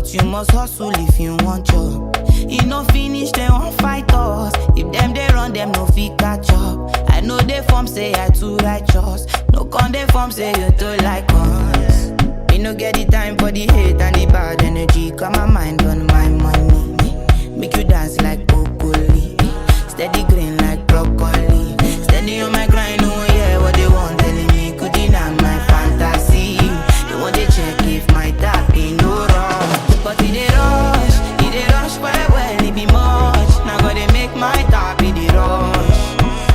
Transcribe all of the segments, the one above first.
but you must hustle if you want job. You no finish, they won't fight us. If them they run, them no fit catch up. I know they form say I too righteous. No con they form say you too like us. Me no get the time for the hate and the bad energy. Got my mind on my money. Make you dance like broccoli. Steady green like broccoli. Steady on my grind, oh yeah, what they want telling me. Could deny my fantasy. They want to check if my tap ain't no wrong. But it they rush well, it be much. Now gotta make my tap, it they rush.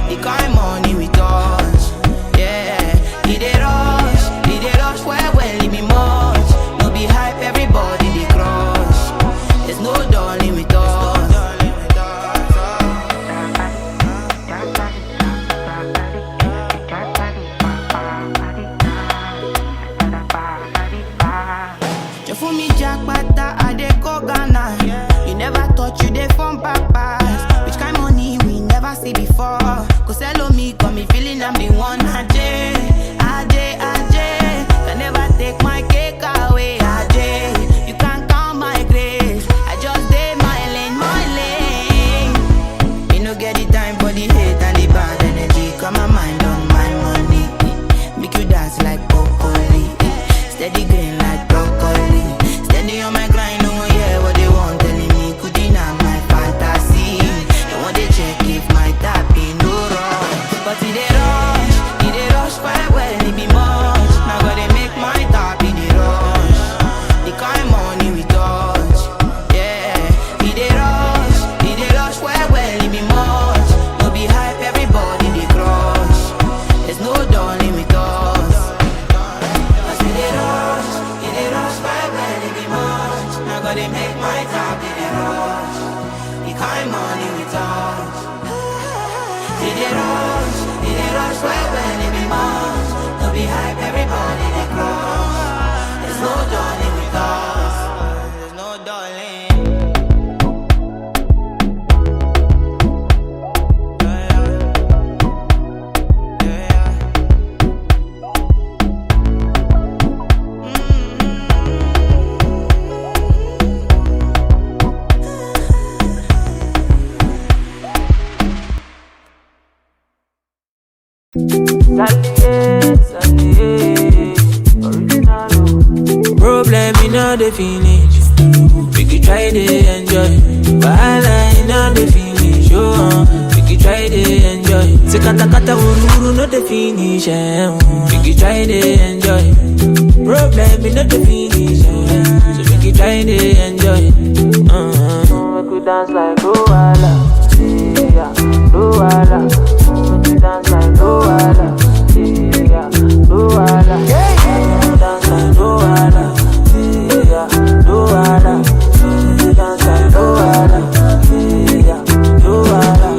The kind money we touch, yeah. It they rush well, it be much. No be hype, everybody they crush. There's no darling with us. You fool me jackpata, I dey go Ghana. You never thought you dey from papas. Which kind money we never see before? Cause hello me, got me feeling I'm the one. Ajay. Can never take my cake away, Ajay. You can't count my grace. I just did my lane. Me no get the time for the hate and the bad energy. Got my mind on my money. Make you dance like broccoli. Steady green like broccoli. Steady on my grind, oh yeah, what they want telling me. Could deny my fantasy. They want to check if my tap ain't no wrong. But it they rush well, it be much. Now gotta make my tap, it they rush. The kind money we touch, yeah. It they rush well, it be much. No be hype, everybody they crush. There's no darling with us. Cause it they rush well, it be much. Now gotta make my tap, it they rush. The kind money we touch. It they rush well, it be much. No be hype, everybody they crush. There's no darling with us. There's no darling. Problem in all the finish. We could try to enjoy. Wahala in all the finish. Oh, we could try to enjoy. Se kata kata wuru no the finish. We could try to enjoy. Problem in all the finish. So we could try to enjoy. We could dance like Luala. Yeah, Luala. We could dance like Luala. Yeah, Luala. Dance like Luala. Yeah, Luala. Dance like Luala. Yeah, Luala.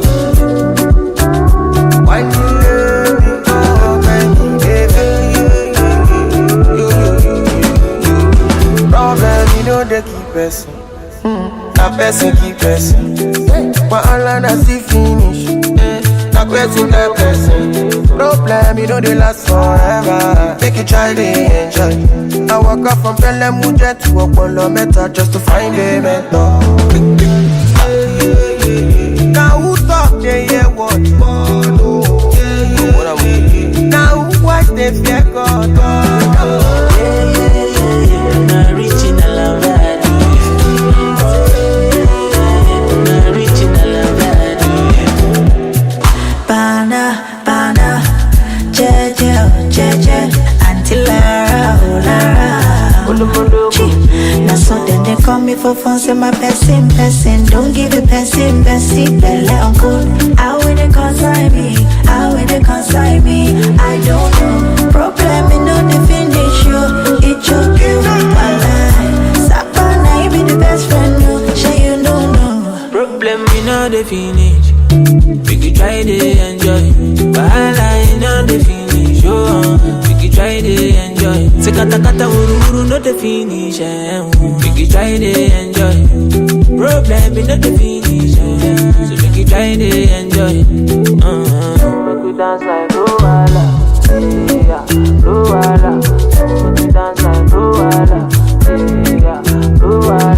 Why you let me go, baby, baby? Problem, you know they keep person. That person keep person. But all I see finish. That person, that person. Problem, you know they last forever. Make you try to enjoy. I walk up from Belemuja to Opolo Meta just to find a mentor. Now who talk, they hear what? Now who watch, they fear God. Not reaching a love value. Not reaching a love value. Bana, jeje, Auntie Lara, oh Lara. Now so then they call me for fun, say my person. Don't give it person, belle uncle. How will they consign me? I don't know. Problem, you know they finish you. It choke you, my life. Sapana, you be the best friend, no. Sure you don't know. Problem, you know the finish. We could try to enjoy. Wahala, you know the finish. Oh, we could try to enjoy. Se kata kata wuru no the finish. We could try to enjoy. Problem, you know the finish. So we could try to enjoy. We could dance like Luala. Yeah, Luala. We could dance like Luala. Yeah, Luala.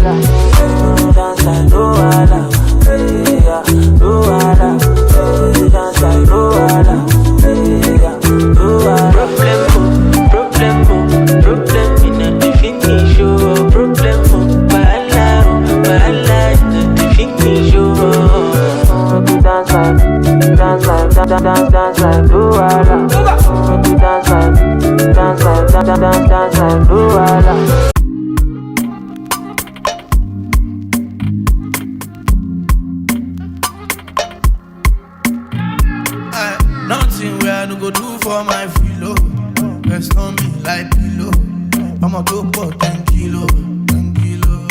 do for 10 kilo, 10 kilo.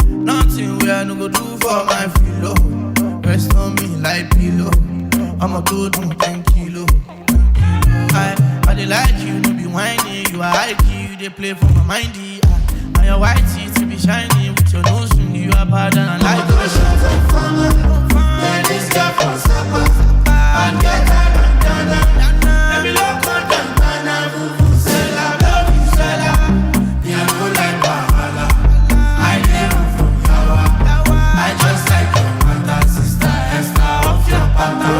Nothing we I no go do for my filo. Rest on me like pillow. I'ma do 10 kilo. I dey like you, no be whiny. You are high key, you dey play for my mindy. And your white teeth be shiny with your nose ring. You are bad and I like the this girl from Sapa. I get her bandana. Let me look on them banana. Vuvuzela, love you, Sela. Yeah, go like Bahala. I never from Yawa. I just like your mother, sister, Esther of your papa.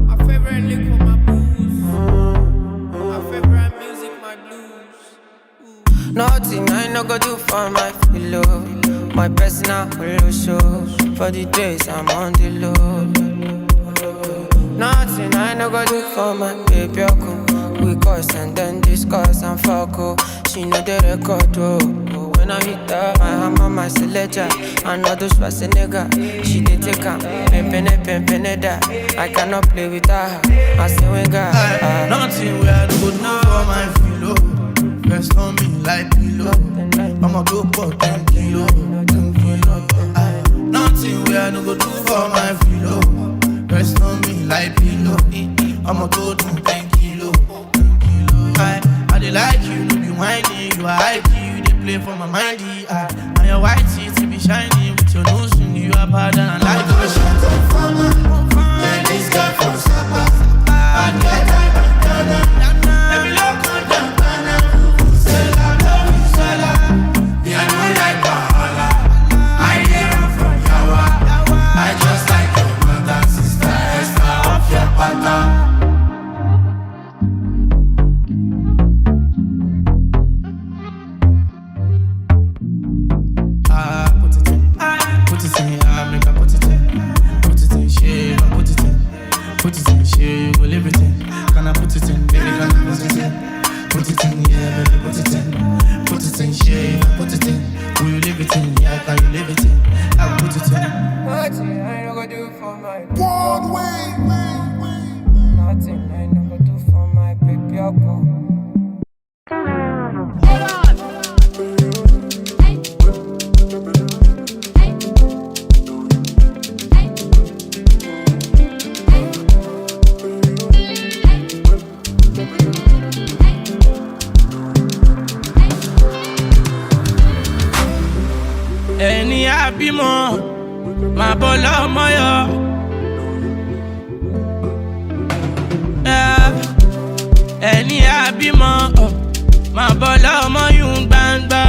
My favorite liquor, my booze. My favorite music, my blues. Nothing I no go do for my pillow. My personal holo show. For the days I'm on the low. Nothing I no go do for my baby. We cuss and then discuss and fuck. Oh. She know the record. Oh. When I hit her, my hammer, my selector. I know those Schwarzenegger. She did take her. Pimpin' that. I cannot play with her. I say when God. Nothing we I do for my filo. Rest on me like pillow. I'ma go for 10 kilo, 10 kilo. Nothing we I no go do for my filo. Rest on me like pillow. I'ma go 10 kilo, 10 kilo. I dey like you, no be whiny. You are high key, you dey play for my mindy. And your white teeth be shiny with your nose ring. You are bad and I like the this girl from Sapa. I get her bandana. Let me look on them banana. Vuvuzela, love you, Sela. Yeah, I know like Bahala. I never from Yawa. I just like your mother, sister, Esther of your papa. Put it in, make I put it in. Put it in, shave, I put it in. Put it in, shave, you go live it in. Can I put it in, baby, can I put it in? Put it in, yeah, baby, put it in. Put it in, shave, I put it in. Will you live it in, yeah, can you live it in? I put it in. Nothing I no go do for my One way. Nothing I no go do for my baby. Ẹni àbímọ máa bọ́ lọ́mọ yọ. Ẹni àbímọ máa bọ́ lọ́mọ yún gbangba.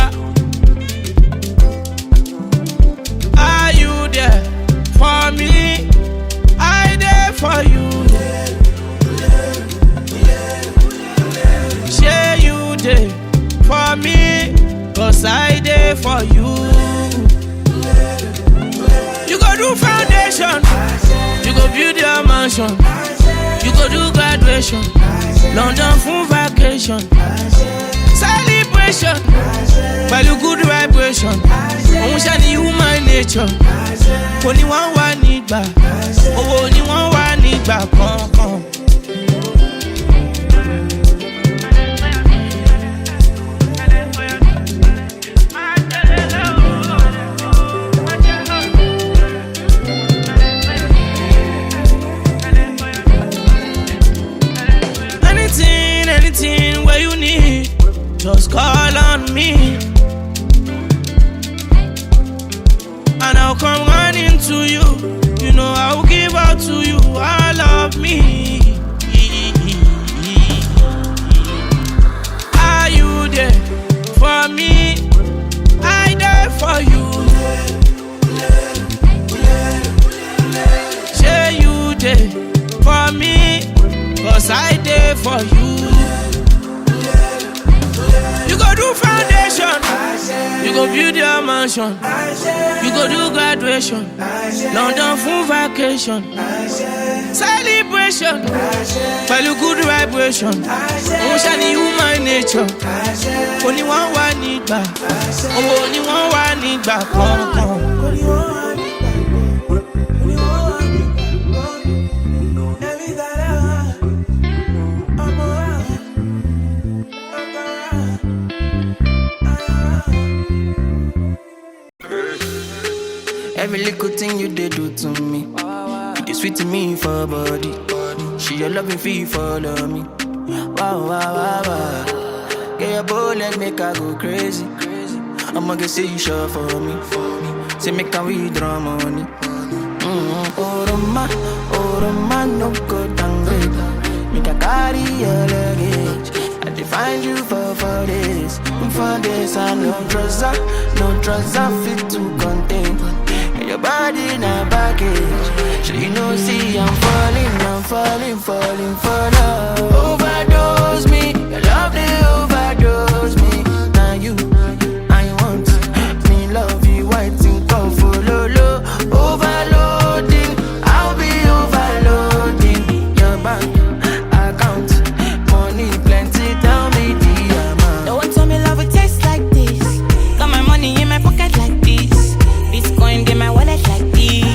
Are you there for me? I there for you. Shey you there for me? 'Cause I there for you. You go do foundation, you go build your mansion, you go do graduation, London full vacation, celebration, pẹ̀lú good vibration. Òun ṣe ni human nature. Kò ní wọ́n wà nígbà, owó ni wọ́n wà nígbà kankan. Anything where you need, just call on me, and I'll come running to you. You know I'll give out to you all of me. Are you there for me? I there for you. Say you there for me, 'cause I there for you. You go do foundation, you go build your mansion, you go do graduation, London full vacation, celebration, pẹ̀lú good vibration. Òun ṣe ni human nature. Kò ní wọ́n wà nígbà, owó ni wọ́n wà nígbà kankan. Every little thing you did do to me, you sweet to me for body. She your loving fee follow me. Wow, wow, wow, wow. Get your bullet, make her go crazy. I'ma get say you sure for me. Say make her withdraw money. Oh Roma, no go downgrade. Make her carry your luggage. I define you for this. For this, I no trust, I fit to contain. Your body in a package. So you know, see, I'm falling for love. Overdose me, your love they overdose me. Now you, I want me love you, white and colorful, low. Overloading, I'll be overloading your bank account. Money plenty, tell me the amount. No one told me love would taste like this. Got my money in my pocket like this. Bitcoin in my wallet like this.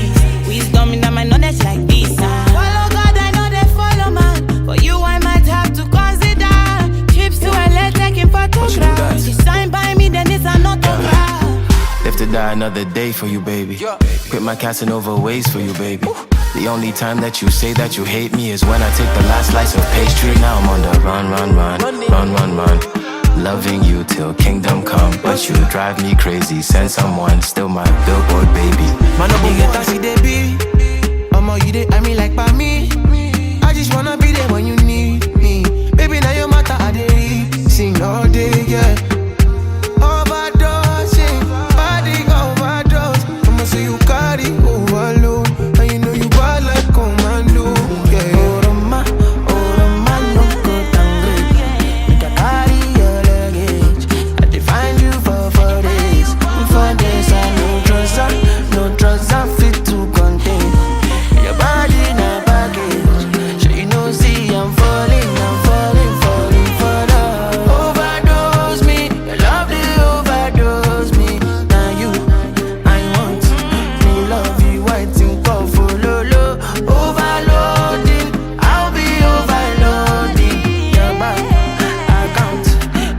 Wisdom in my knowledge like this. Follow God, I know they follow man. For you, I might have to consider trips to LA taking photographs. You sign by me, then it's an autograph. Live to die another day for you, baby. Quit my Casanova ways for you, baby. The only time that you say that you hate me is when I take the last slice of pastry. Now I'm on the run. Loving you till kingdom come, but you drive me crazy. Send someone, still my billboard baby. Man, you get taxi, they be. You they I mean like by me. I just wanna be there when you need me. Baby, now your matter, I dey sing all day, yeah. Overdosing, body overdose. I'ma say you carry overload, and you know you bad like commando, yeah. Oh Roma, no go downgrade. Make her carry your luggage. I define you for this. For this, I no trust, I fit to contain. Your body in a package. So you know, see, I'm falling for love. Overdose me, your love they overdose me. Now you, I want me love you, white and colorful, low. Overloading, I'll be overloading your bank account.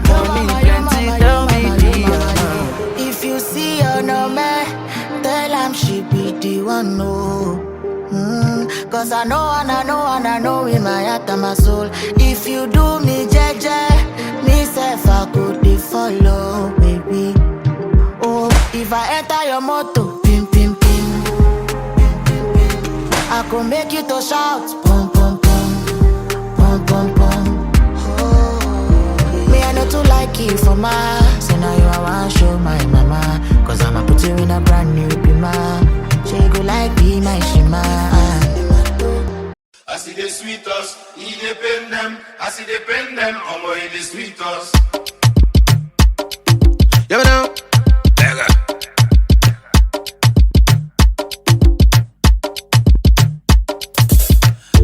Money plenty, tell me the amount. If you see her no man, tell him she be the one, no. Cause I know in my heart and my soul. If you do me jeje, me self I could dey follow, baby. Oh, if I enter your motor, pim pim pim, I could make you to shout, pum pum pum, pum pum pum. Oh, me I know to like you for my. So now you I want show my mama. Cause I'ma put you in a brand new bima. She go like be my shima. I see the sweet us, he depend them. I see the pen them, I'm in the sweet us. Yeah, now.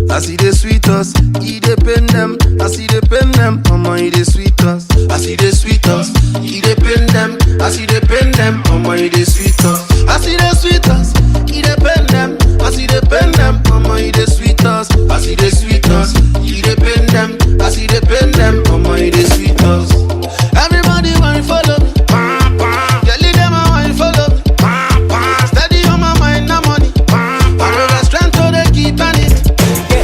I see the sweet us, he depend them. I see the pen them, in the sweet us. I see the sweet us, he depend them. I see the pen them, in the sweet us. I see the sweet us, he depend them. I see the pen them, in the sweet us. I see the sweet us, he depend them. I see the pen them, in the sweet us. Everybody want to follow me. Girl, them I want to follow me. Steady on my mind, no money. I know the strength so they keep on it.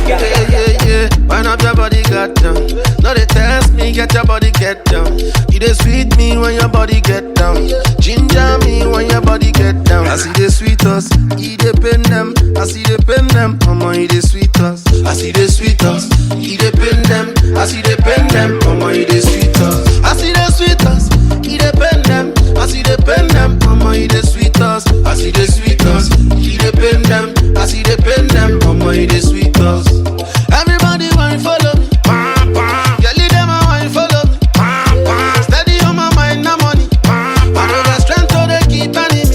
Yeah. Wind up your body, got down. No, they test me, get your body, get down. You they sweet me when your body get down. Ginger me when your body get down. I see the sweet us, he depend them. I see the pen them, he the sweet us. I see the sweet us, he depend them. I see the pen them, he the sweet us. I see the sweet us, he depend them. I see the pen them, he the sweet us. I see the sweet us, he depend them. I see the pen them, he the sweet us. Everybody want to follow me. Girl, them I want to follow me. Steady on my mind, no money. I know the strength so they keep on me.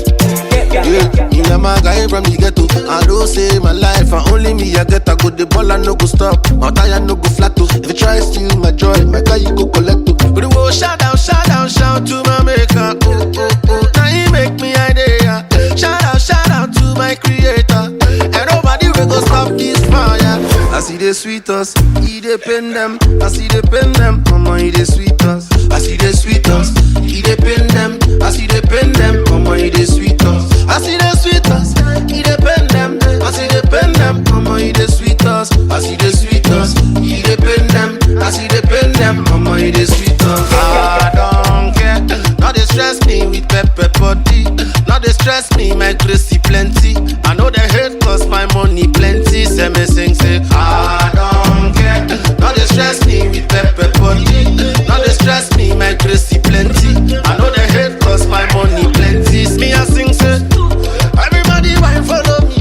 Yeah, my guy from the ghetto. I don't say my life, and only me I get a good the ball and no go stop. My tire no go flat too. If you try steal my joy, my guy you go collect too. But the world shout out to my maker. Oh, now he make me idea. Shout out to my creator. And nobody will go stop this fire. I see the sweet us, he depend them. I see the pen them, he the sweet us. I see the sweet us, he depend them. I don't care. Now they stress me with pepper body. Now they stress me, my gracie plenty. I know they hate cause my money plenty. Say me sing, say I don't care. Now they stress me with pepper body. Now they stress me, my gracie plenty. I know they hate cause my money plenty. Me a sing, say everybody wine follow me.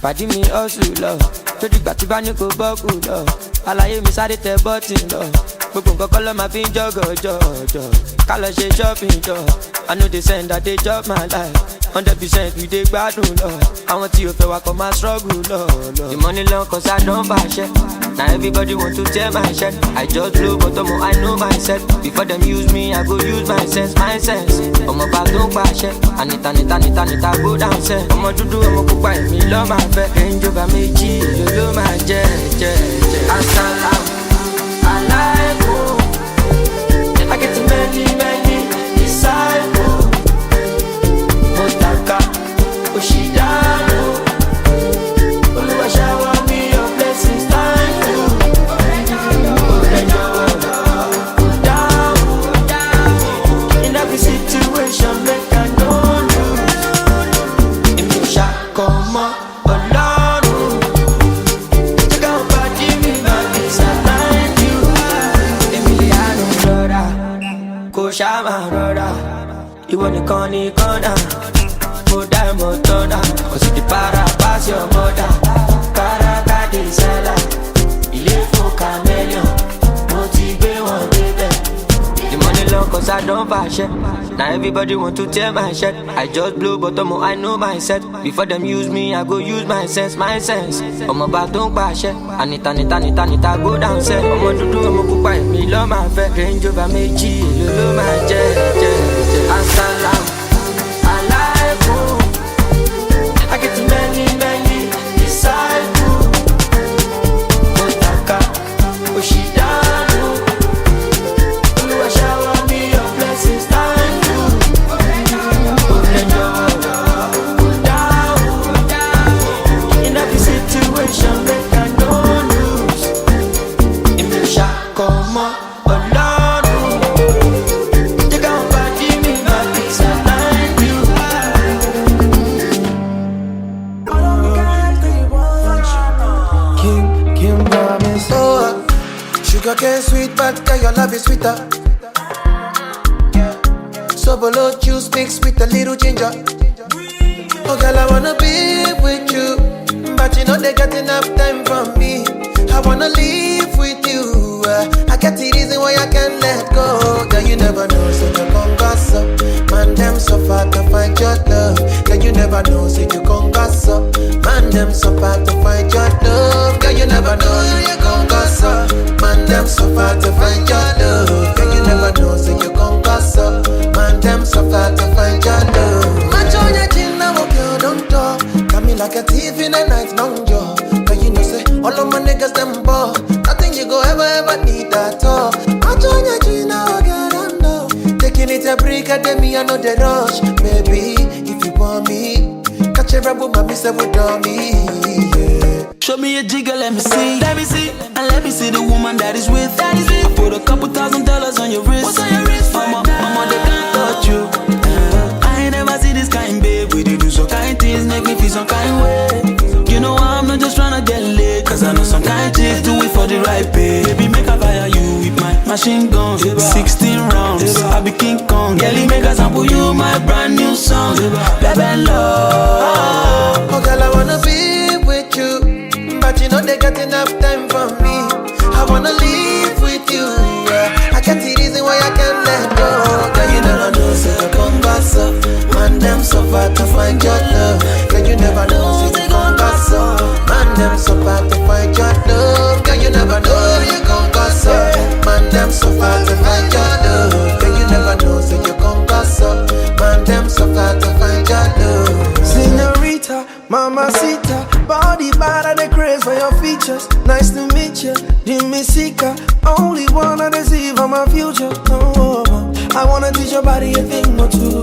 Pàdí mi hustle lọ, tó dìgbà tí bá ní kò bọ́kù lọ. Àlàyé mi sáré tẹ bọ́tì lọ. Gbogbo nǹkan kọ́ ló máa fi ń jọ̀gọ̀jọ̀. Ká lọ ṣe shopping jọ. I know they send that they chop my life. 100% we dey gbádùn lọ. Àwọn tí o fẹ́ wa kọ́ máa struggle lọ. The money long cause I don't fashion. Now everybody want to tear my shirt. I just blow but I know myself. Before them use me, I go use my sense. Ọmọ bá tó ń pàṣẹ. Anita go down sẹ́. Ọmọ dúdú ọmọ pupa èmi lọ́ máa fẹ́. Ẹnjọba méjì ló máa jẹ́. Asalamu alaikum. I get many disciples. Motaka Oshidano. Oluwa shower me your blessings. Situation make I know you. If you shot come on, alone. Check out body me, my kiss I like you. Emiliano brother, Koshama brother. You want the corny corner, go down motor. Cause if the para pass your mother, Caracas de Sala, il est faux caméléon, motivé one baby. The money long cause I don't fashion. Now everybody want to tear my shirt. I just blow but I know myself. Before them use me, I go use my sense. Ọmọ bá tó ń pàṣẹ. Anita go down sẹ́. Ọmọ dúdú ọmọ pupa èmi lọ́ máa fẹ́. Ẹnjọba méjì ló máa jẹ́. Asalamu alaikum. I get many disciples. Motaka Oshidano. Oluwa shower me your blessings. In every situation, make I no lose. If you shot come on, alone. You can't body me, my kiss I like you. King promise. Oh, sugar cane sweet, but girl, your love is sweeter. So below juice mixed with a little ginger. Oh girl, I wanna be with you, but you know they got enough time from me. I wanna live with you. I get the reason why I can't let go. Girl, you never know, so you gon' gossip. Man, them so far to find your love. Girl, you never know, so you gon' gossip. Man, them so far to find your love. Girl, you never know, so you gon' gossip. Man, them so far to find your love. Girl, you never know, so you gon' gossip. Man, them so far to find your love. Match on your chin, now girl, don't talk. Got me like a thief in the night, long jaw. But you know, say, all of my niggas, them ball. Nothing you go ever need at all. Match on your chin, now girl, don't know. Taking it a break, I me, I know the rush. Baby, if you want me, catch a rebel, mommy, say, what on me, yeah. Show me a jigger, let me see. And let me see the woman that is with. I put a couple $1,000 on your wrist. What's on your wrist? Mama, they can't touch you. I ain't never see this kind, babe. We do some kind things, make me feel some kind way. You know I'm not just tryna get laid, cause I know some kind chicks do it for the right pay. Baby, make I fire you with my machine gun. 16 rounds, I be King Kong. Girlie, make I sample you my brand new song. Baby, love. Oh girl, I wanna be with you, but you know they got enough time for me. I wanna live with you, yeah. I get the reason why I can't let go. Girl, you never know, so you gon' gossip. Man, them so far to find your love. Girl, you never know, so you gon' gossip. Man, them so far to find your love. Girl, you never know, you gon' gossip. Man, them so far to find your love. Girl, you never know, so you gon' gossip. Man, them so far to find your love. Señorita, mamacita, body bad and the craze for your features. Nice to meet you, Jimmy Sika. Only one I deceive on my future. Oh, I wanna teach your body a thing or two.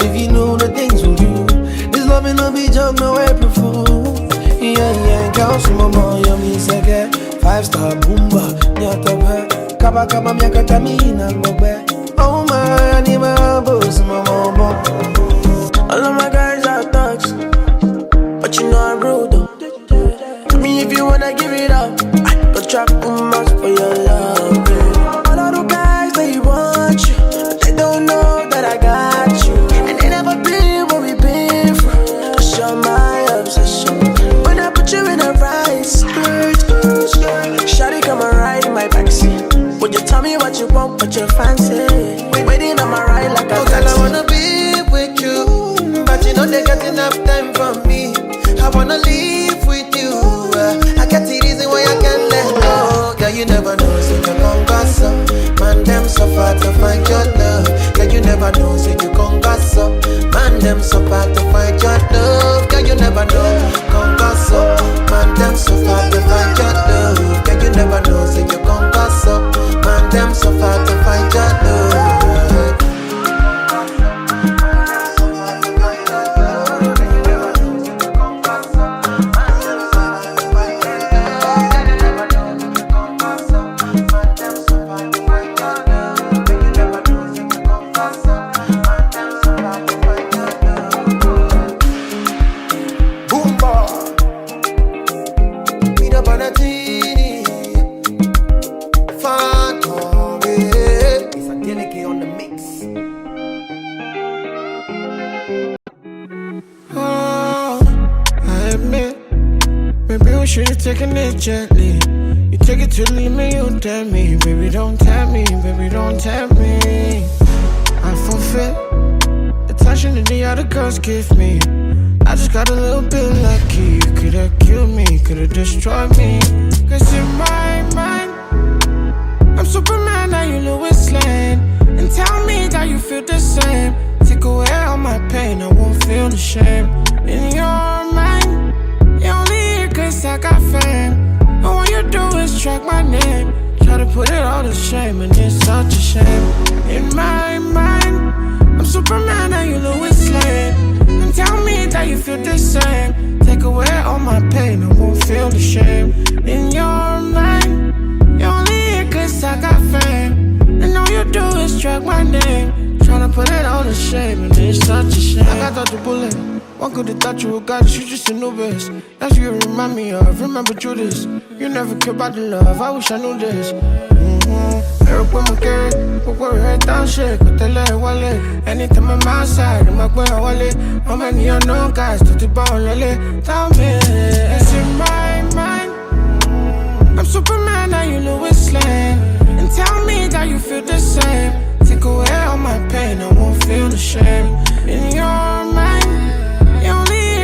If you know the things we do, this loving no be junk, no April Fool. 5-star boomba, nyatabe. Kaba kaba miaka tamina ngobe. Oh my, anima boss, mama. All of my guys are thugs, but you know I'm rude though. Tell me if you wanna give it up, go trap much for your love, yeah. All of the guys, they want you, but they don't know that I got you. And they never been where we been from, cause you're my obsession. When I put you in a right skirt, shawty come and ride in my backseat. Would you tell me what you want, what you fancy? Waiting on my ride like a taxi. Girl, I wanna be with you, but you know they got enough time for me. I wanna live with you. I get the reason why I can't let go. Girl, you never know, so you gon' gossip. Man, them so far to find your love. Girl, you never know, so you gon' gossip. Man, them so far to find your love. Girl, you never know, gon' gossip. Man, them so far to find your love. Girl, you never know, so you gon' gossip. Man, them so far to find your love. Taking it gently. You take it to the limit, you tell me. Baby, don't tell me, baby, don't tell me. I forfeit the attention that the other girls give me. I just got a little bit lucky. You could've killed me, could've destroyed me. Cause in my mind, I'm Superman, now you Lois Lane. And tell me that you feel the same. Take away all my pain, I won't feel the shame. In your mind, you only here cause I got fame. And all you do is track my name. Try to put it all to shame, and it's such a shame. In my mind, I'm Superman and you Lois Lane. And tell me that you feel the same. Take away all my pain, I won't feel the shame. In your mind, you only here cause I got fame. And all you do is track my name. Try to put it all to shame, and it's such a shame. I got out the bullet. One could have thought you were goddess, you just a novice. That's what you remind me of, remember Judas. You never cared about the love, I wish I knew this. Eric with my carrot, but we're head down shit. Got the leg wallet, anytime I'm outside, I'm like, where wallet. How many unknown guys to the bone, lolly? Tell me, it's in my mind. I'm Superman, now you Lois Lane. And tell me that you feel the same. Take away all my pain, I won't feel the shame. In your mind,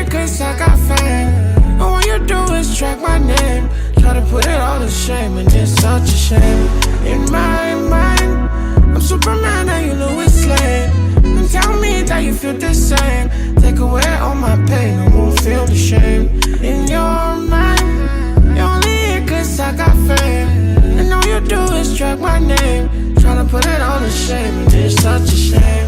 cause I got fame. And all you do is track my name. Try to put it all to shame, and it's such a shame. In my mind, I'm Superman and you Lois Lane. And tell me that you feel the same. Take away all my pain, I won't feel the shame. In your mind, you only here cause I got fame. And all you do is track my name. Try to put it all to shame, and it's such a shame.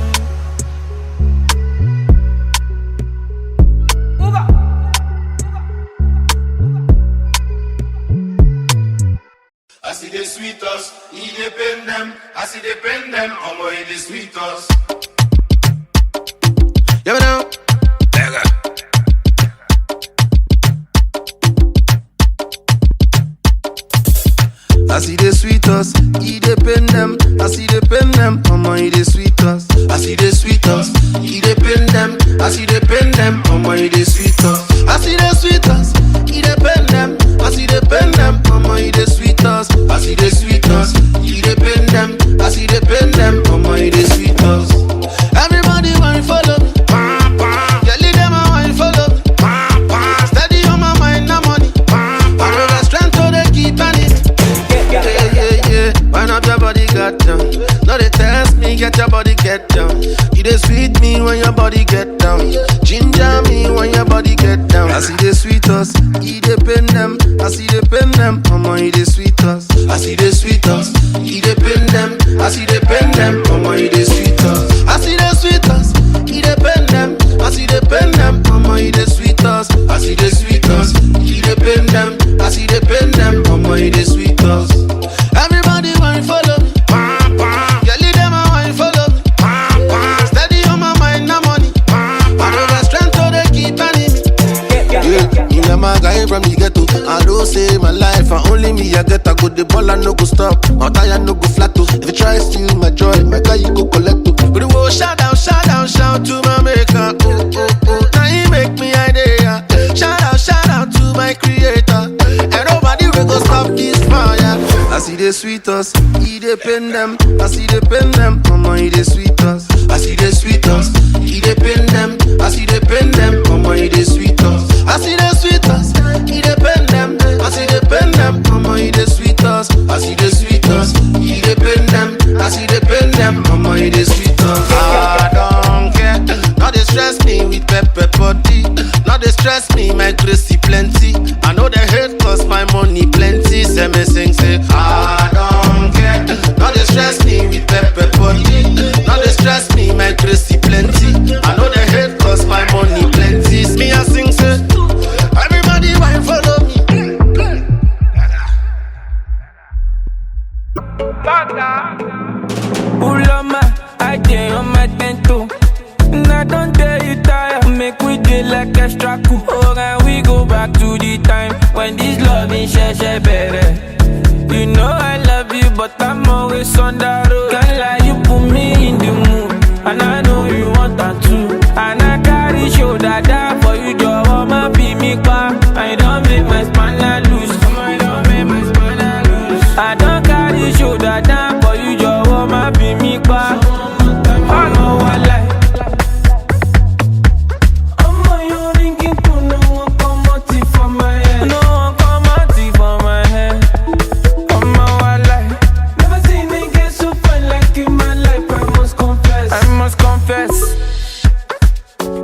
I see the sweet us, he depend them. I see the pen them, I'm in the sweet us. Yeah, now. I see the sweet us, he depend them. I see the pen them, I'm in the sweet us. I see the sweet us, he depend them. I see the pen them, I'm in the sweet us. I see the sweet us, he depend them. I see the pen them, I'm in the sweet us. I see the sweet us, he depend them. I see the pen them, I'm in the sweet us. Everybody want to follow me. Yeah, lead them I want to follow me. Steady on my mind, no money. I know the strength so they keep on it. Yeah. Wind up your body, got down. No, they test me, get your body, get down. You they sweet me when your body get down. Ginger me when your body get down. I see the sweet us, he depend them. I see the pen them, mama, he the sweet us. I see the sweet us, he depend them. I see the pen them, mama, he the sweet us. I see the sweet us, he depend them. I see the pen them, mama, he the sweet us. I see the sweet us, he depend them. I see the pen them, mama, he the sweet us. came from the ghetto. I don't say my life, and only me I get. I go the ball and no go stop. My tire no go flat to. If you try steal my joy, my car you go collect to. But the world shout out to my maker. Oh, oh, oh. Now he make me idea. Shout out to my creator. And nobody will go stop this fire. I see the sweet us, he dey pen them. I see the pen them, mama he dey sweet us. I see the sweet us, he dey pen them. I see the pen them, mama he dey sweet us. I see the sweet us, he dey pen them. I see the pen them, mama he dey sweet us. I see the sweet us, he dey pen them. I see the pen them, mama he dey sweet us. I don't care, now they stress me with pepper body. Now they stress me, my gracie plenty. I know they hate cause my money plenty. Say me sing say I don't care. Now they stress me with pepper body. Now they stress me, my gracie plenty. I know they hate cause my money plenty. Me I sing say everybody wine follow me. Ulama, I dey on my bento. And I don't tell you tired. Make we dey like extra cool. Oh, and we go back to the time when this love is share better. You know I love you, but I'm always on the road. Can't lie, you put me in the mood, and I know you want that too. And I carry shoulder down for you, just wanna be me back. I don't make my spine loose. I don't make my spine loose. I don't carry shoulder down for you, just wanna be me back. I know I like.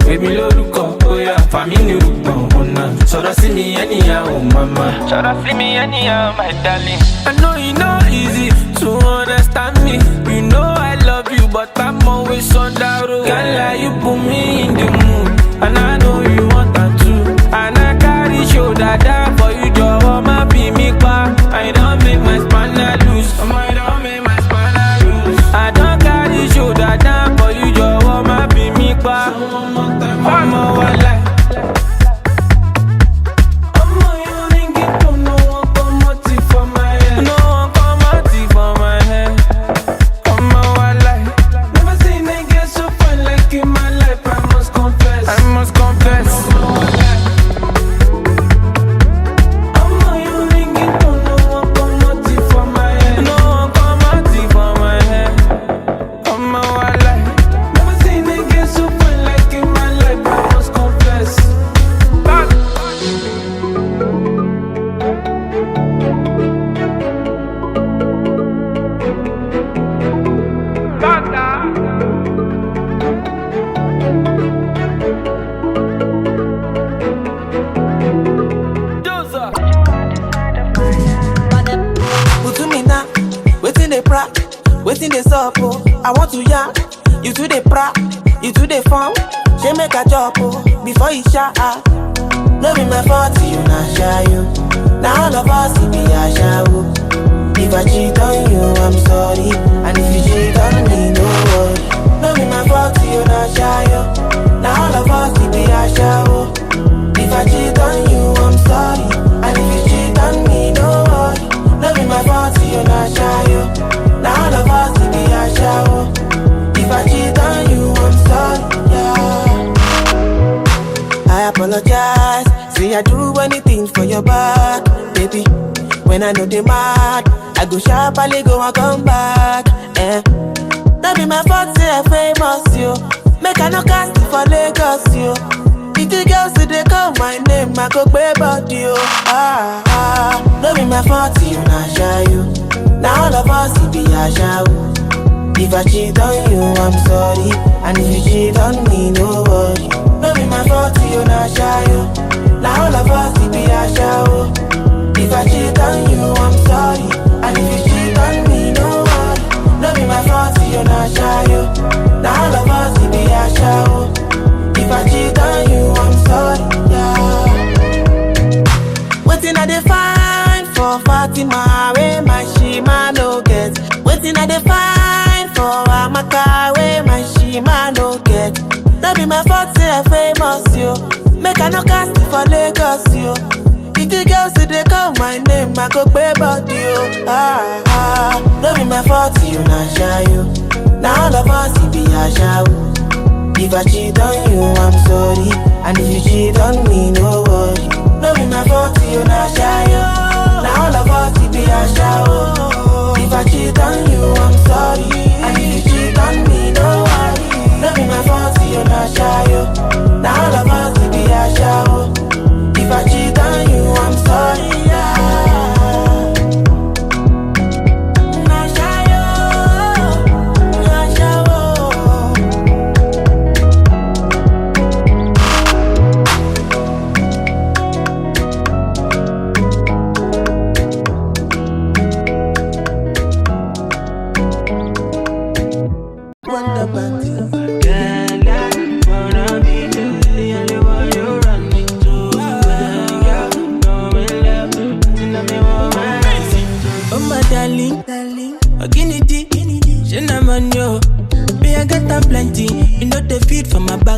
Baby, look, oh yeah, family look, oh nah. So don't see me anyhow, oh mama. So don't see me anyhow, my darling. I know it's not easy to understand me. You know I love you, but I'm always on the road. Can't lie, you put me in the mood, and I know you want that too. And I carry shoulder down for you, just wanna be me back. I don't make my spine loose. I don't make my spine loose. I don't carry shoulder down for you, just wanna be me back. I'm a wildlife. Waiting this up, oh. I want to yarn. You to the pra, you to the farm. She make a job, oh, before you shout out. No be my fault, you not shy you. Now all of us be a show. If I cheat on you, I'm sorry. And if you cheat on me, no worry. No be my fault, you not shy you. Now all of us be a show. If I cheat on you, I'm sorry. And if you cheat on me, no worry. No be my fault, you not shy you. Now all of us be a show. If I cheat on you, I'm sorry, yeah. I apologize. Say I do anything for your back, baby. When I know they mad, I go sharply go and come back, eh. That be my fault, say I famous, yo. Make I no cast for Lagos, yo. If the girls say they call my name, I go pay body, yo. That be my fault, you not shy, you. Now all of us be a show. If I cheat on you, I'm sorry. And if you cheat on me, no worry. No be my fault, you not shy. Now all of us be a show. If I cheat on you, I'm sorry. And if you cheat on me, no worry. No be my fault, you not shy. Now all of us be a show. If I cheat on you, I'm sorry, yeah. Waiting at the fine for Fatima, where my shima no get. Waiting at the fine for Amaka, where my shima no get. That be my fault, say I famous, yo. Make I no cast for Lagos, yo. No be my fault, you not shy you. Now all of us be a shower. If I cheat on you, I'm sorry. And if you cheat on me, no worry. No be my fault, you not shy you. Now all of us be a shower. If I cheat on you, I'm sorry. And if you cheat on me, no worry. No be my fault, you not shy you. Now all of us be a shower. If I cheat on you, I'm sorry.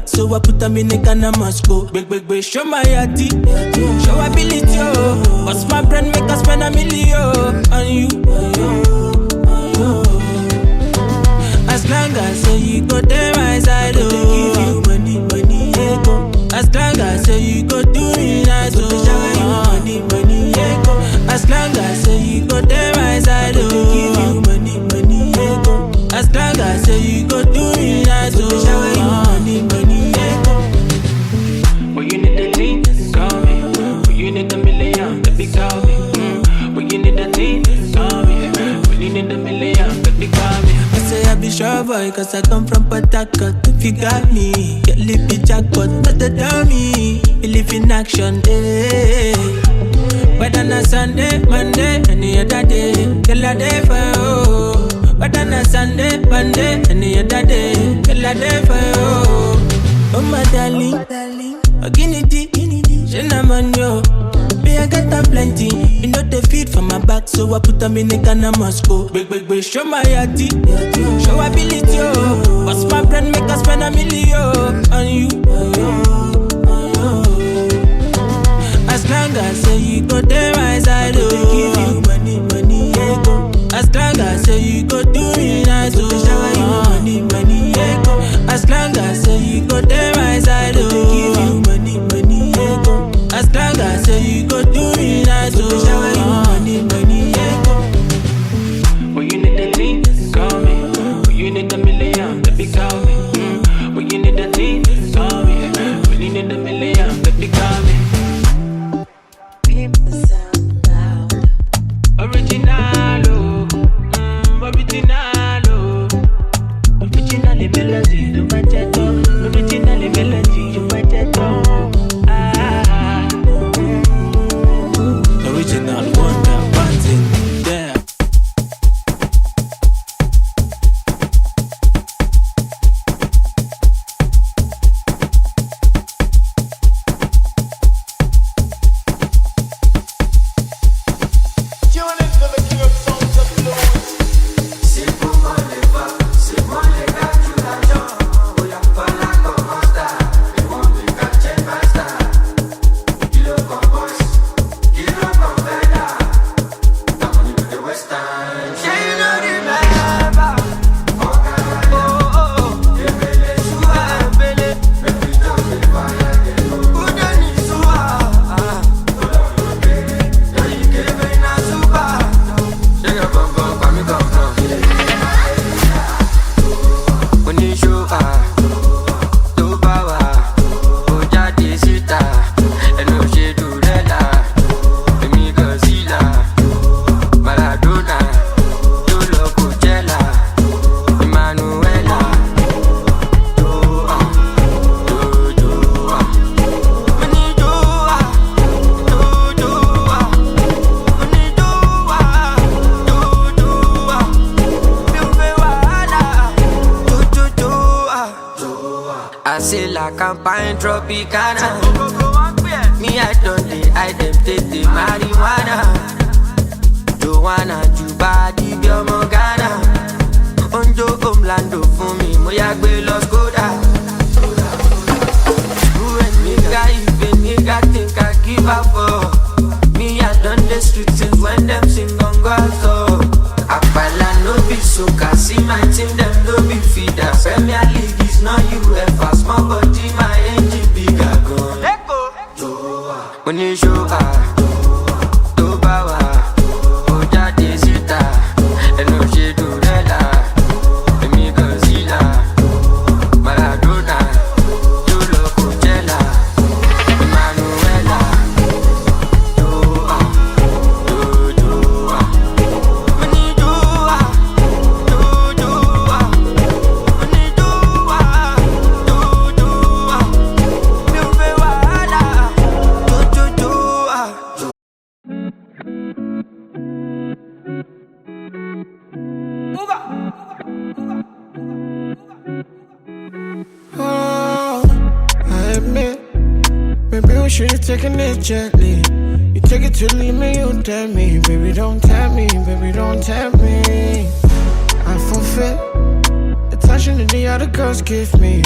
So I put them in a can of Moscow. Big, show my yati. Show ability, oh. What's my brand make us spend $1 million on you? As long as say you go there my side, oh. Give you money, yeah, go. As long as say you go do me nice, oh. Shower you money, yeah, go. As long as say you go there my side, oh. Give you money, yeah, go. As long as say you go do me nice, oh. Shower you money. When you need the lean, call me. When you need the million, baby, call me. When you need the lean, call me. When you need the million, baby, call me. I say I be sure boy, cause I come from Port Harcourt. If you got me, get lippy jackpot, not the dummy. You live in action, eh. Whether na Sunday, Monday, any other day, till a day for you. Whether na Sunday, Monday, any other day, till a day for you. Oh my darling, Guinea, she na man yo. Me I got them plenty, you know they feed for my back, so I put them in a can of Moscow. Big, show my yati, show ability, oh. What's my brand make us spend $1 million on you? As long as say you go there my side, oh. Give you money, yeah, go. As long as say you go do me nice, oh. Shower you money, yeah, go. As long as say you go there my side, oh. Give you money, yeah, go. As long as say you go do me nice, oh. Shower you money, yeah, go. When you need the lean, call me. When you need the million, baby, call me. When you need the lean, call me. When you need the million, baby, call me. Keep the sound loud. Original, oh. Original, oh. Original melody, you might get on. Original melody, you might get on. Original wonder, wanting, yeah. Campaign Tropicana. Me I don't I them take the marijuana. Joanna, Juba, Dibio Morgana. Onjo Omlando for me, Moya Gbe Los Goda. Who and nigga, even nigga think I give up for. Me I done the street since when them sing on God so. taking it gently. You take it to the limit, you tell me. Baby, don't tell me, baby, don't tell me. I forfeit the attention that the other girls give me.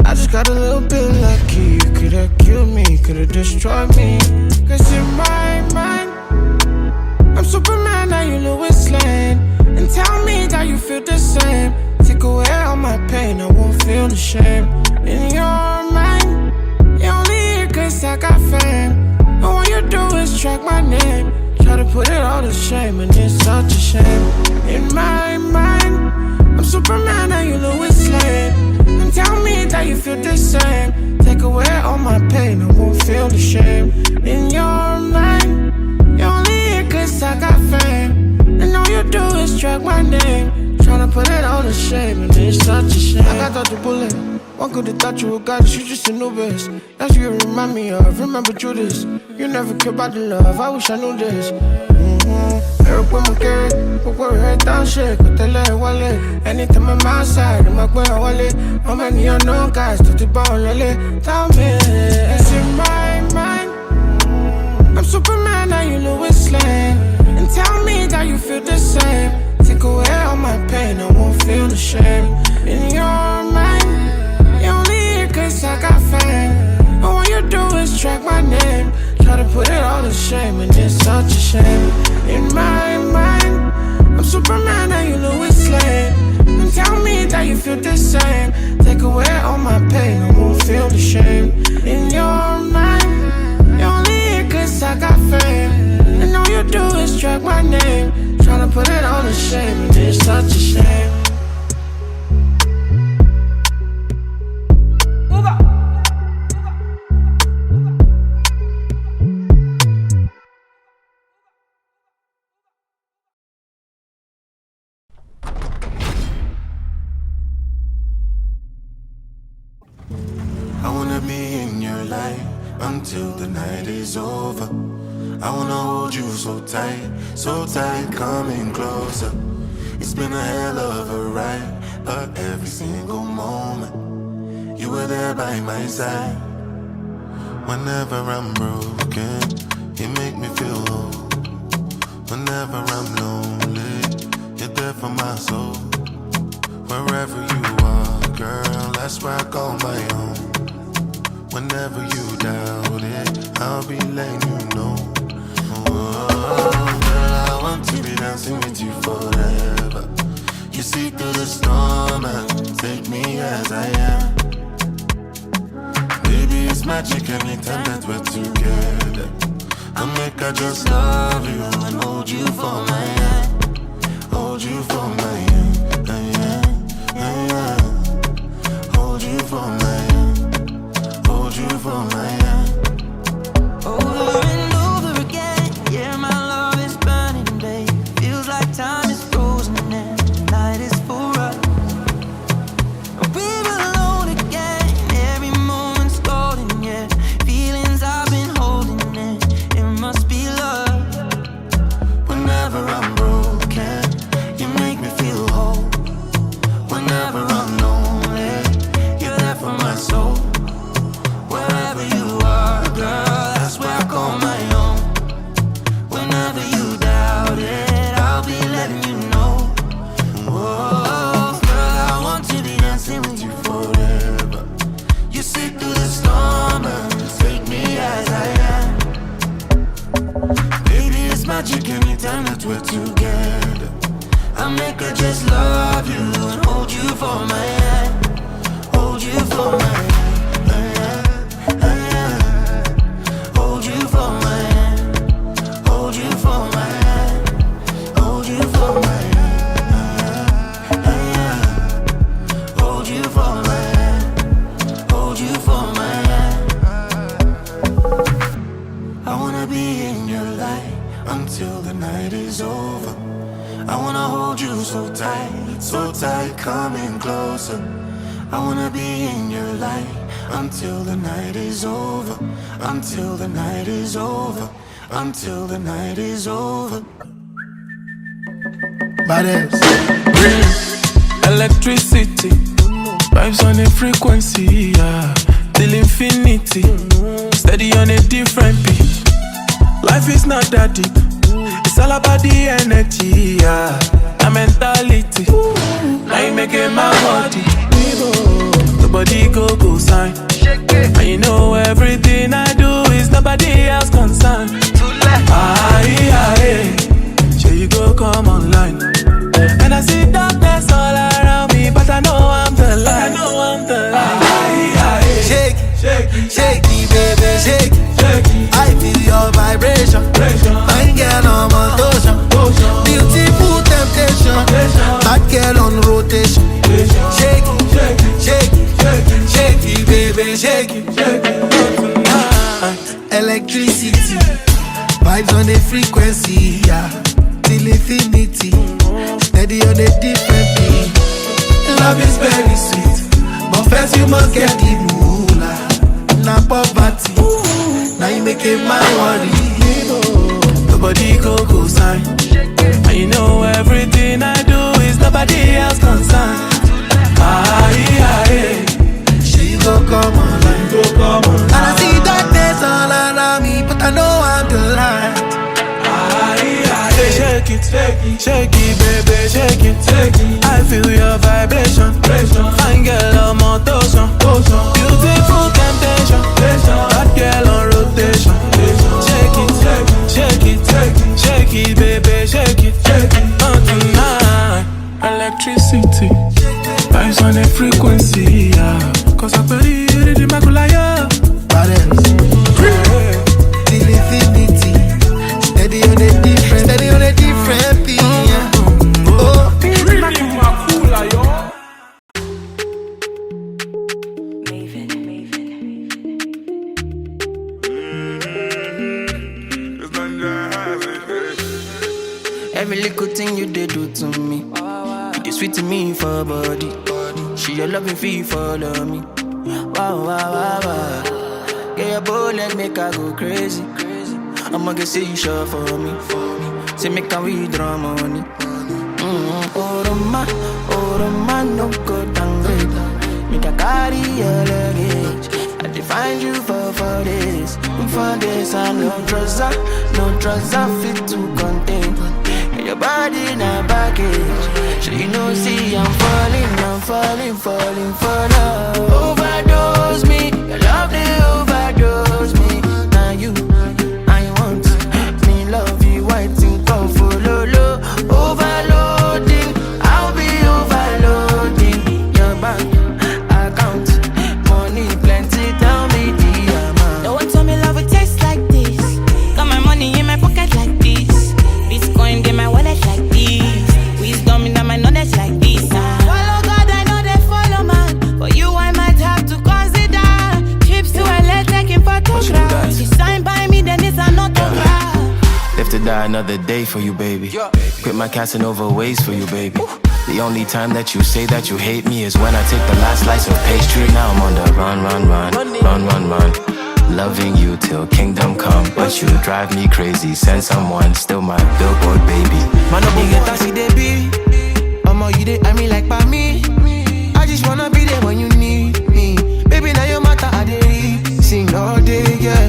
I just got a little bit lucky. You could've killed me, could've destroyed me. Cause in my mind, I'm Superman, now you Lois Lane. And tell me that you feel the same. Take away all my pain, I won't feel the shame. In your mind, you only here cause I got fame. And all you do is track my name. Try to put it all to shame, and it's such a shame. In my mind, I'm Superman, now you Lois Lane. And tell me that you feel the same. Take away all my pain, I won't feel the shame. In your mind, you only here cause I got fame. And all you do is track my name. Tryna put it all to shame, and it's such a shame. I got out the bullet. One could have thought you were God, you just a novice. That's what you remind me of. Remember Judas. You never cared about the love. I wish I knew this. Eric with my carrot, but we're head down shit. Got the letter wallet. Anytime I'm outside, I'm like, where I wallet. How many unknown guys took the ball, lolly? Tell me, it's in my mind. I'm Superman, now you Lois Lane. And tell me that you feel the same. Take away all my pain, I won't feel the shame. In your mind, you only here cause I got fame. And all you do is track my name. Try to put it all to shame, and it's such a shame. In my mind, I'm Superman, now you Lois Lane. And tell me that you feel the same. Take away all my pain, I won't feel the shame. In your mind, you only here cause I got fame. And all you do is track my name. Tryna put it all to shame, and it's such a shame. I wanna be in your life until the night is over. I wanna hold you so tight, coming closer. It's been a hell of a ride, but every single moment you were there by my side. Whenever I'm broken, you make me feel whole. Whenever I'm lonely, you're there for my soul. Wherever you are, girl, that's where I call my own. Whenever you doubt it, I'll be letting you know. Oh, girl, I want to be dancing with you forever. You see through the storm and take me as I am. Baby, it's magic anytime that we're together. I make I just love you and hold you for my hand. Hold you for my hand. Hold you for my hand. Hold you for my hand. Over and over again, yeah, my love is burning, babe. Feels like time is frozen and the night is for us. We're alone again, every moment's golden, yeah. Feelings I've been holding in, it must be love. Whenever I'm broken, you make me feel whole. Whenever I'm lonely, you're there for my soul. Wherever you are, girl, that's where I call my own. Whenever you doubt it, I'll be letting you know. Oh, girl, I want to be dancing with you forever. You see through the storm and take me as I am. Baby, it's magic anytime that we're together. I make her just love you and hold you for my hand. Hold you for my hand. Hold you for my hand. Hold you for my hand. Hold you for my hand. Hold you for my hand. Hold you for my hand. I wanna be in your light until the night is over. I wanna hold you so tight, coming closer. I wanna be in your light until the night is over. Until the night is over. Until the night is over. Badass. Electricity, vibes on a frequency, yeah. till infinity. Steady on a different beat. Life is not that deep. It's all about the energy, yeah. The mentality. Now you making my body. The body go sign. And you know everything I do is nobody else concerned. Sure you go come online. And I see darkness all around me, but I know I'm the light. Shake it, shake it, baby, shake it. I feel your vibration. Fine girl on motion. Beautiful temptation. Bad girl on rotation. Shake it, shake it, shake it, baby, shake it. Electricity, vibes on the frequency, yeah. Till infinity, steady on a different beat. Love is very sweet, but first you must get the moolah. Now poverty, now you make it my worry. Nobody go sign. And you know everything I do is nobody else concerned. She go come online. And I see darkness all around me, but I know I'm the light. Shake it, baby, shake it. I feel your vibration. Fine girl on motion. Beautiful temptation. Bad girl on rotation. Shake it, baby, shake it. Tonight, electricity, vibes on a frequency, yeah. Cause I believe in my colaya. Till infinity, steady on a different beat, yeah. Oh, Every little thing you did do to me, it is sweet to me for body. She your loving fee follow me. Wow. Yeah, your bullet make her go crazy. I'ma get say you sure for me. Say make her withdraw money. Oh, Roma, no go downgrade. Make a carry your luggage. I define you for this. For this, I no trust, I fit to contain. Your body in a package. So you know, see, I'm falling for love. Overdose me, your love they overdose me. Now you, I want me love you, I think of follow. Overloading, I'll be overloading. Your bank account, money plenty, tell me the amount. Don't want to me love it tastes like this. Got my money in my pocket like this. Bitcoin in my wallet like this. Wisdom in my knowledge like this. Follow God, I know they follow man. For you, I might have to consider trips to LA taking photographs. You sign by me, then it's an autograph. Live to die another day for you, baby. Quit my Casanova ways for you, baby. The only time that you say that you hate me is when I take the last slice of pastry. Now I'm on the run. Loving you till kingdom come, but you drive me crazy. Send someone, still my billboard baby. Man, no you get see they be. Mama, you they I mean like by me. I just wanna be there when you need me. Baby, now your matter I dey sing all day, yeah.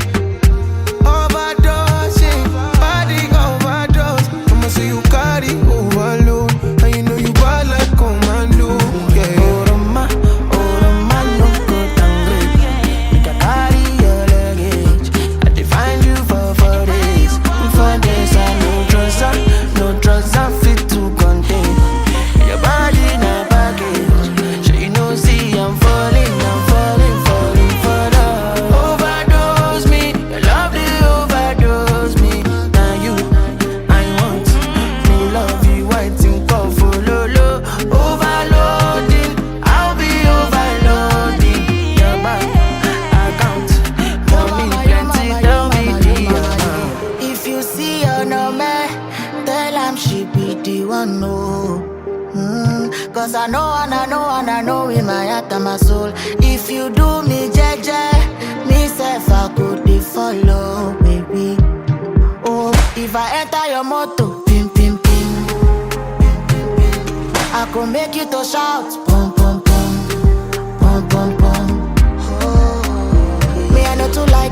Overdosing, body overdose. I'ma say you carry overload, and you know you bad like commando, yeah. Oh, Roma, no go downgrade. Make a carry your luggage. I define you for this. For this, I no trust, I fit to contain. Your body in a package. So you know, see, I'm falling for love. Overdose me, your love they overdose me. Now you, I want me love you, I think of follow. Overloading, I'll be overloading. Your bank account, money plenty, tell me the amount. If you see her no man, tell him she be the one, no. Cause I know in my heart and my soul. If you do me jeje, me self I could be follow, baby. Oh, if I enter your motor, pim pim pim, I could make you to shout, pum pum pum, pum pum pum. Oh.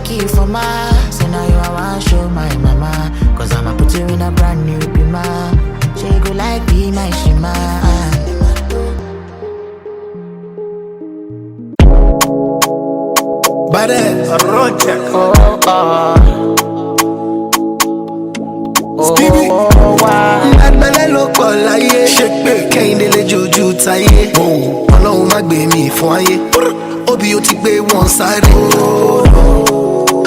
key for my house. And now you I want to show my mama. Cause I'ma put you in a brand new bima. She go like be my shima. Badass, Roger. Agbẹ́lẹ́ ló pọ̀ láyé. Ṣé pé kẹ́hìndé lè jojú táyé? Ọlọ́run má gbé mi fún ayé. Obi ó ti gbé wọn sáré.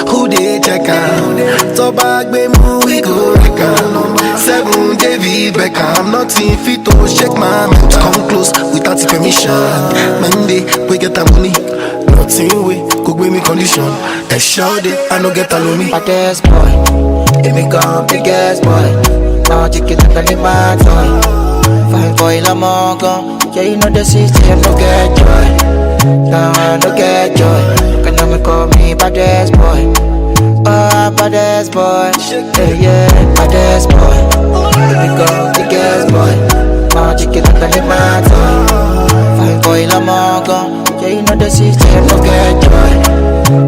Who dey check am? Tọ́ba gbé mú we go wreck am. 7 David Beckham, nothing fit to shake my mental. Come close without permission. Monday we get the money. Nothing we go give me condition. And shout it, I no get alone me. Baddest boy, it me gone biggest boy. Now you get up in my toy. Fine boy, I'm all gone. Yeah, you know the system, no get joy. Now I no get joy. Can you call me baddest boy? Oh, baddest boy. Yeah, yeah, baddest boy. It me gone biggest boy. Now you get up in my toy. Fine boy, I'm all gone. Yeah, you know the system, no get joy.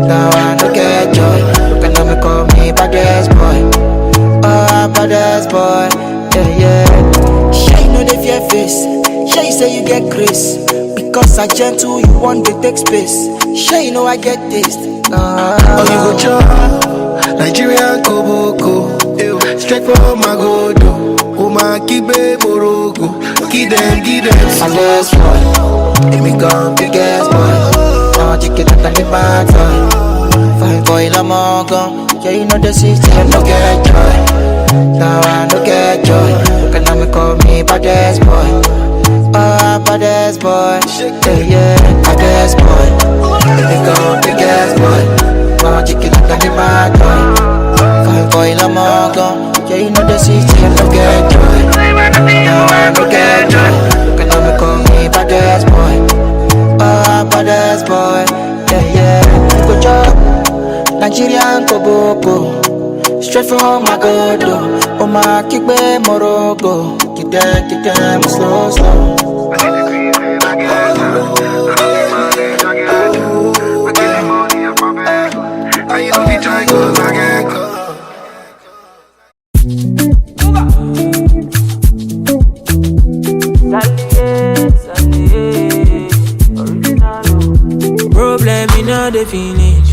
Now I no get joy. Can you call me baddest boy? Oh, baddest boy. Yeah, yeah. Shy, you know the fear face. Shy, you say you get grace. Because I gentle, you want to take space. Shy, you know I get taste. Oh, you go chop Nigerian koboko. Straight from Magodo. Oma kibe morogo. Give them. Baddest boy. Let me go, biggest boy. Now you get up in my toy. Fine boy, I'm all gone. Yeah, you know the system, no get joy. Now I no get joy. Can you call me baddest boy? Oh, baddest boy. Yeah, yeah, baddest boy. Let me go, biggest boy. Now you get up in my toy. Fine boy, I'm all gone. Yeah, you know the system, no get joy. Now I no get joy. Can you call me baddest boy? Oh, baddest boy. Yeah, yeah. Go job. Nigerian koboko. Straight from Magodo. Oma kibe morogo. Get them slow. Problem in all the finish.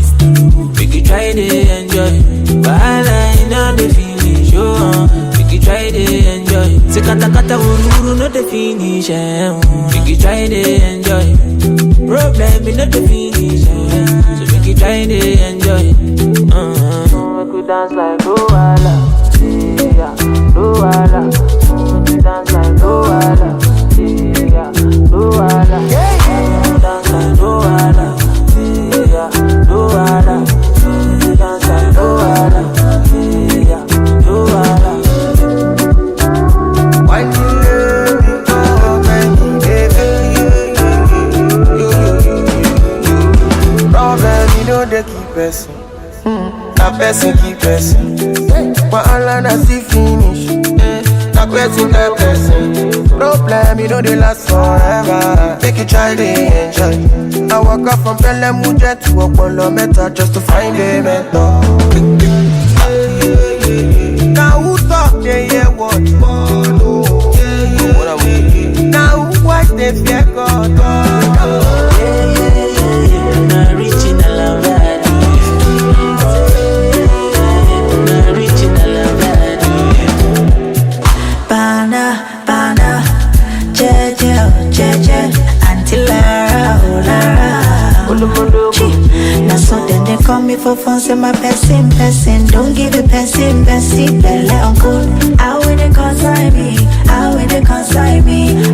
Make you try to enjoy. While I know the finish. Make you try to enjoy. Se kata wuru no the finish. Make you try to enjoy. Problem in all the finish. So make you try to enjoy. Make you dance like Luala. Yeah, Luala. Make you dance like Luala. Yeah, Luala. Dance like Luala. Yeah, Luala. Dance like Luala. Yeah, Luala. Why you let me go, baby? Problem, you know they keep person. Na person keep person. But all I see finish. Na person that person. Problem, you know they last forever. Make you try to enjoy. I walk up from Pelemuja to Opolo Meta just to find a mentor. Now who talk they hear what? Now who watch they fear God? Not reaching a love that. Not reaching a love that. Bana, jeje, until Lara. Now so then they call me for fun, say my person. Don't give a person, belle uncle. How will they consign me?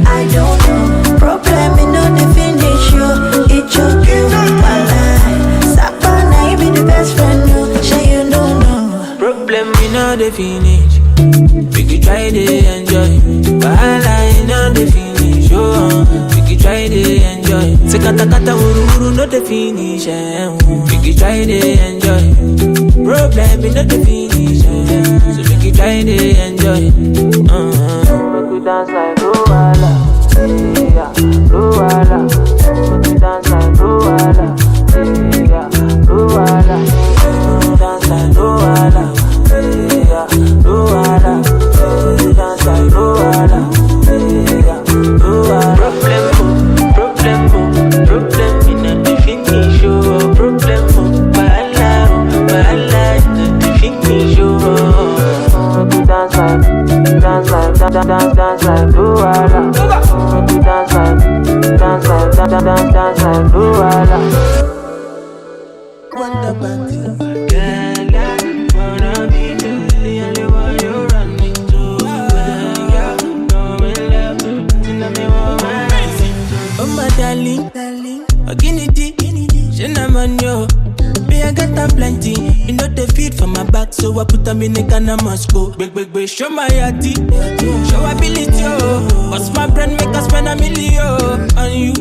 I don't know. Problem in no the finish you. It choke you, my life. Sapana, you be the best friend, no. Sure you don't know. Problem in all the finish. Make you try to enjoy. While I know the finish. Make you try to enjoy. Se kata wuru no the finish. Make you try to enjoy. Problem in all the finish. So make you try to enjoy. Make you dance like Luala. Yeah, Luala. Make you dance like Luala. Yeah, Luala. Luala, dance like Luala, Luala. Problem in the finish, oh. Problem, bahala in the finish, oh. Dance like Luala. Dance like Luala. Wonder Party. Darling, Guinea, Shenaman, yo. Me, I got them plenty. You know the feed for my back, so I put them in a can of Moscow. Big, show my yati, show ability, yo. What's my brand, make us spend $1 million on you.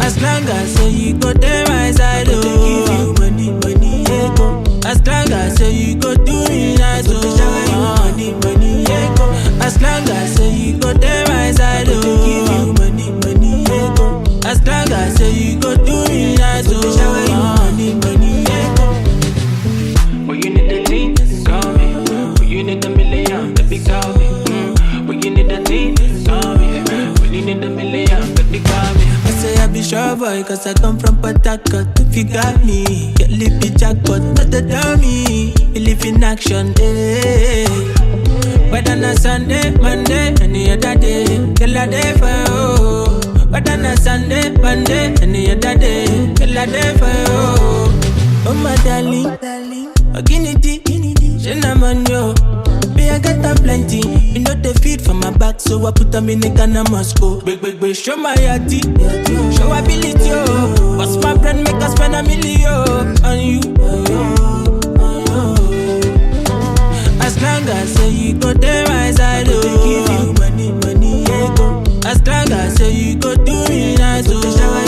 As long as say you go there, my side, oh. Give you money, yeah, go. As long as say you go do me nice, oh. Shower you money, yeah, go. As long as say you go there, my side, oh. Give you money, yeah, go. As long as say you go do me nice, oh. Shower you money, yeah, go. Well, you need the lean, call me. Well, you need the million, baby, call me. Well, you need the lean, call me. Well, you need the million, baby, call me. I say I be sure boy, cause I come from Port Harcourt. If you got me, get lippy jackpot, not the dummy. You live in action, eh. Whether na Sunday, Monday, any other day, till a day for you. Whether na Sunday, Monday, any other day, till a day for you. Oh my darling, Guinea, Shenaman, yo. Me, I got them plenty. You know the feed for my back, so I put them in a can of Moscow. Big, show my yati, show ability, yo. What's my brand, make us spend $1 million on you. As long as say you go there, my side, oh. Give you money, yeah, go. As long as say you go do me nice, oh. Shower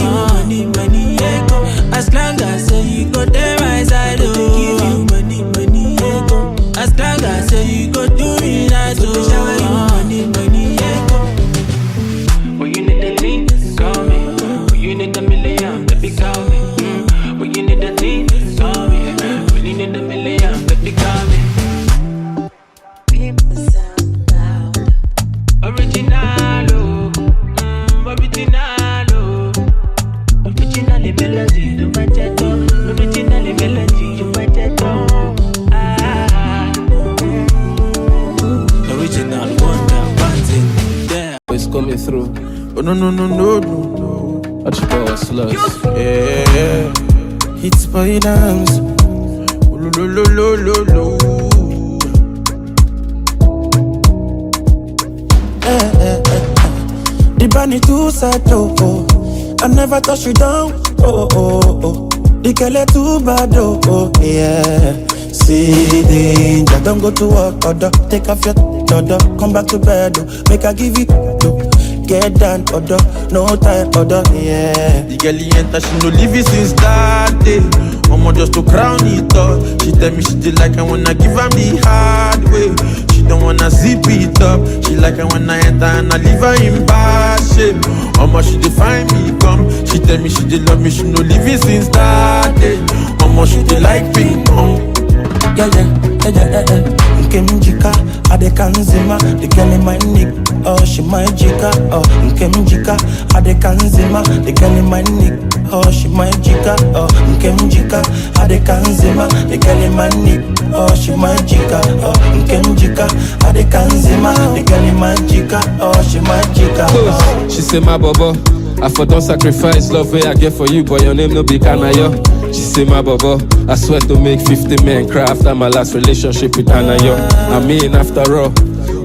you money, yeah, go. As long as say you go there, my side, oh. Give you money, yeah, go. As long as say you go do me nice, oh. Shower you money, yeah, go. Well, you need the lean, call me. Well, you need the million, baby, call me. Well, you need the lean, call me. Well, you need the million, baby, call me. Original, original melody, you might get original melody, you might get Original wonder, party, yeah. It's coming through. Oh no. What you call slugs? Yeah. It's by dance. Lo. The bunny too sad, oh. I never touch you down, oh. The girl too bad, oh, yeah. See danger, don't go to work, order. Take off your order, come back to bed, oh. Make her give you, get down, order. No time, order, yeah. The girl enter, she no leave it since that day. Mama just to crown it up. She tell me she did like I wanna give her the hard way. She don't wanna zip it up. She like I wanna enter and I leave her in bad shape. Mama she define me come. She tell me she did love me, she no leave it since that day. Mama she did like ping pong. Yeah. Nkemjika, adekanzima. The girl in my neck, oh she my jika. Oh Nkemjika, adekanzima. The girl in my neck, oh she my jika. Oh Nkemjika, adekanzima. The girl in my neck, oh she my jika. Oh Nkemjika, adekanzima. The girl in my jika, oh she my jika. She say my bobo, I for don't sacrifice love way I get for you, but your name no be Kanayo. She say my bobo, I swear to make 50 men cry after my last relationship with Anayo. I mean after all,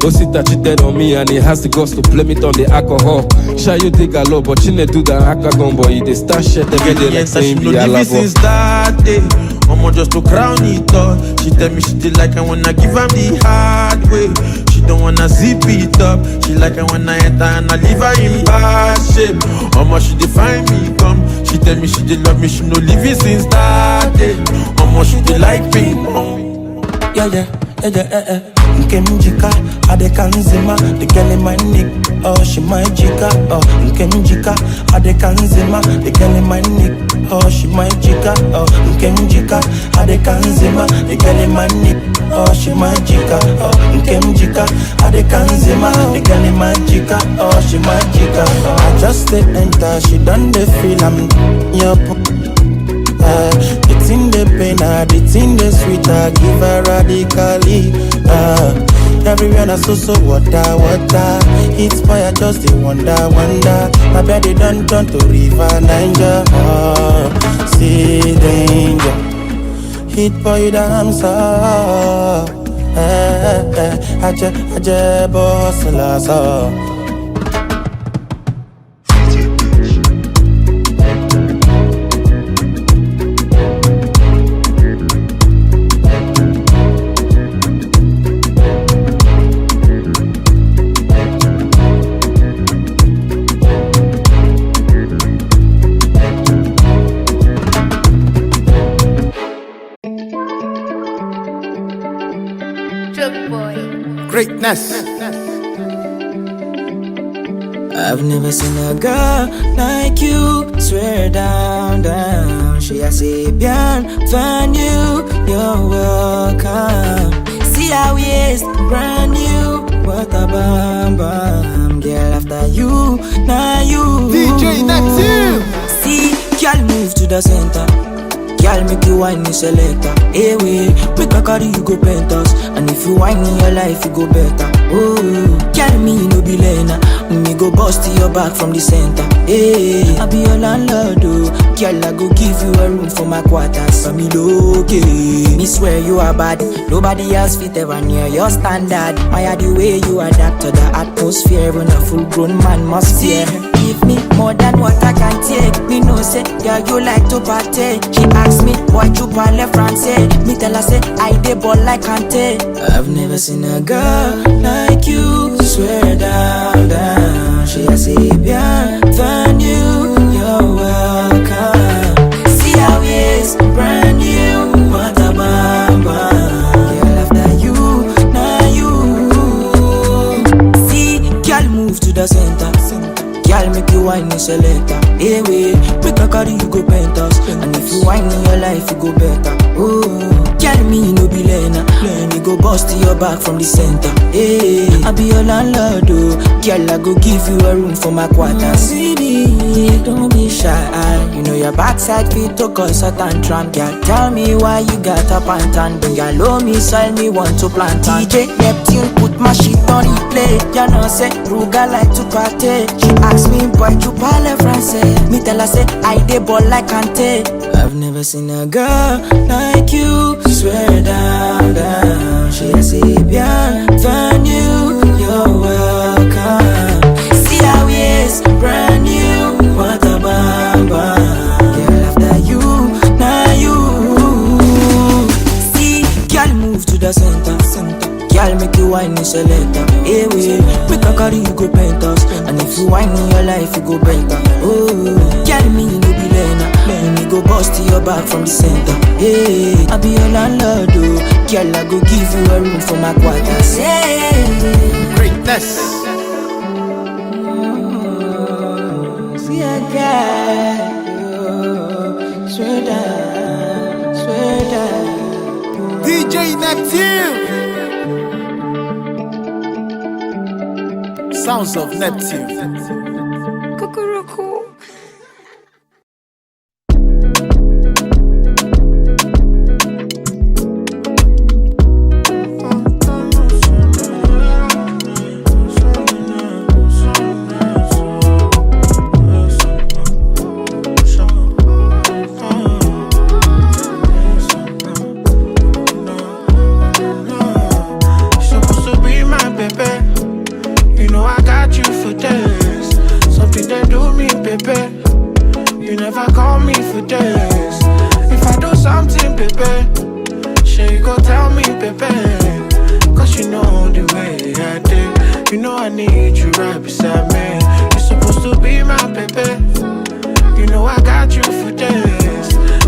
Osita cheated on me and he has the guts to blame it on the alcohol. Sure you dig a lot, but she ne do that akagon boy. They start shit every day like saying be alabo. Since that day, Mama just to crown it up. She tell me she did like I wanna give her the hard way. She don't wanna zip it up. She like I wanna enter and I leave her in bad shape. Mama she define me come. She tell me she did love me, she no leave it since that day. Mama she did like ping pong. Yeah. Nkemjika, Adekanzima, the girl in my neck, oh she my jika, oh Nkemjika, Adekanzima, the girl in my neck, oh she my jika, oh Nkemjika, Adekanzima, the girl in my neck, oh she my jika, oh Nkemjika, Adekanzima, the girl in my jika, oh she my jika, oh. I just stay enter, she done the feel I'm yup. It's in the pain, it's in the sweet, I give her radically. Everywhere I so water. It's fire, just the wonder. My body done turn to river Naija. See danger, hit boy damn so. Aje boss la so. Greatness. I've never seen a girl like you. Swear down. She a Sabian, find you, you're welcome. See how we is, brand new. What a bam. Girl after you, now you. DJ Naija. See, girl move to the center. Girl make you whine me selector. Hey way, make a carry you go penthouse. And if you whine in your life you go better. Oh, girl me no be lena. Me go bust to your back from the center. Hey, I be your landlord oh. Girl I go give you a room for my quarters. For me okay. Me swear you are bad. Nobody else fit ever near your standard. Why the way you adapt to the atmosphere when a full grown man must fear. Give me more than what I can take. Me know say, girl you like to party. She ask me, why you parle français? Me tell her say, I dey ball like Kante. I've never seen a girl like you. Swear down. She a Sabian, find you, you're welcome. See how it is, brand new. What a bam. Girl after you, now you. See, girl move to the center. Girl make you whine me selector. Hey way, make a carry you go penthouse. And if you whine in your life you go better. Oh, girl me no be lena. Me go bust to your back from the center. Hey, I be your landlord oh. Girl I go give you a room for my quarters. Don't be shy. You know your backside fit to cause a tantrum. Girl tell me why you got a pantan. Girl low me sell me want to plant. DJ Neptune put my shit on replay. You know say Ruga like to party. She ask me boy you parle français. Me tell her say I dey ball like Kante. I've never seen a girl like you. Swear down. She a Sabian, find you, you're welcome. See how it is, brand new. What a bam. Girl after you, now you. See, girl move to the center. Girl make you whine me selector. Hey way, make a carry you go penthouse. And if you whine in your life you go better. Oh, girl me no be lena. Me go bust to your back from the center. Hey, I be your landlord oh. Girl I go give you a room for my quarters. Hey, Greatness. See a girl, swear down. DJ Neptune. Sounds of Neptune. Cuckoo.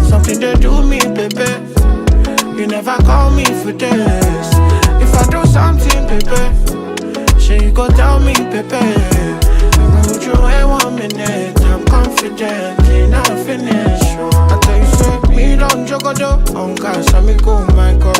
Something they do me, baby. You never call me for this. If I I do something, baby, she you go tell me, baby. I'm gonna hold you in 1 minute. I'm confident in our finish. I tell you, say, me don't joke, on cash, I me go, my God,